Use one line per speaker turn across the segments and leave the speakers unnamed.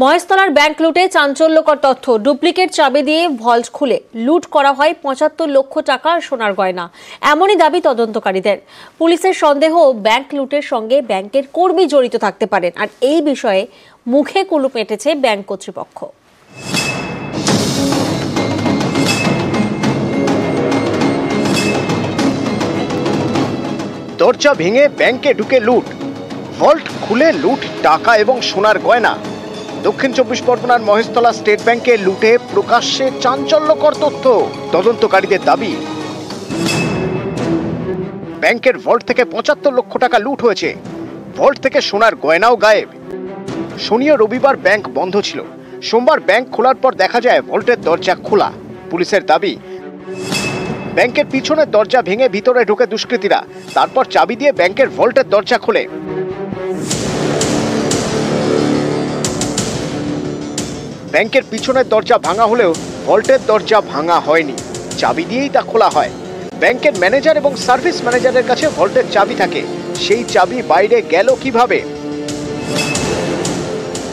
মহেশতলার bank লুটে চাঞ্চল্যকর তথ্য। ডুপ্লিকেট চাবি দিয়ে ভল্ট খুলে লুট করা হয় ৭৫ লক্ষ টাকার সোনার গয়না। এমনই দাবি তদন্তকারীদের। পুলিশের সন্দেহ ব্যাংক লুটের সঙ্গে ব্যাংকের কর্মী জড়িত থাকতে পারেন। আর এই বিষয়ে মুখে কুলুপ এঁটেছে ব্যাংক কর্তৃপক্ষ।
দরজা ভেঙে ব্যাংকে ঢুকে লুট, ভল্ট খুলে লুট টাকা এবং সোনার গয়না। দক্ষিণ ২৪ পরগনার মহেশতলা স্টেট ব্যাংকে লুটে প্রকাশ্যে চাঞ্চল্যকর তথ্য। তদন্তকারীদের দাবি, ব্যাংকের ভল্ট থেকে ৭৫ লক্ষ টাকা লুট হয়েছে। ভল্ট থেকে সোনার গয়নাও গায়েব। শনি ও রবিবার ব্যাংক বন্ধ ছিল। সোমবার ব্যাংক খোলার পর দেখা যায় ভল্টের দরজা খোলা। পুলিশের দাবি, ব্যাংকের পিছনের দরজা ভেঙে ভিতরে ঢুকে দুষ্কৃতীরা, তারপর চাবি দিয়ে ব্যাংকের ভল্টের দরজা খোলে। ব্যাংকের পিছনের দরজা ভাঙা হলেও ভল্টের দরজা ভাঙা হয়নি, চাবি দিয়েই তা খোলা হয়। ব্যাংকের ম্যানেজার এবং সার্ভিস ম্যানেজারের কাছে ভল্টের চাবি থাকে, সেই চাবি বাইরে গেল কিভাবে?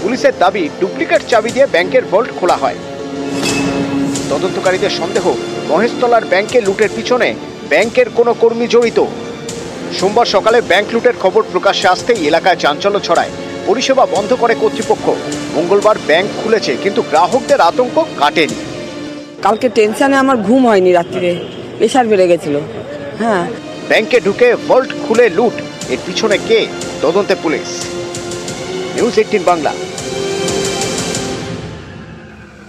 পুলিশের দাবি, ডুপ্লিকেট চাবি দিয়ে ব্যাংকের ভল্ট খোলা হয়। তদন্তকারীদের সন্দেহ, মহেশতলার ব্যাংকে লুটের পিছনে ব্যাংকের কোনো কর্মী জড়িত। সোমবার সকালে ব্যাংক লুটের খবর প্রকাশ্যে আসতেই এলাকায় চাঞ্চল্য ছড়ায়। পরিষেবা বন্ধ করে কর্তৃপক্ষ। মঙ্গলবার ব্যাংক খুলেছে, কিন্তু গ্রাহকদের আতঙ্ক কাটেনি।
কালকে টেনশনে আমার ঘুম হয়নি, রাত্রিরে প্রেশার বেড়ে গেছিল।
ব্যাংকে ঢুকে ভল্ট খুলে লুট, এর পিছনে কে? তদন্তে পুলিশ। নিউজ 18 বাংলা।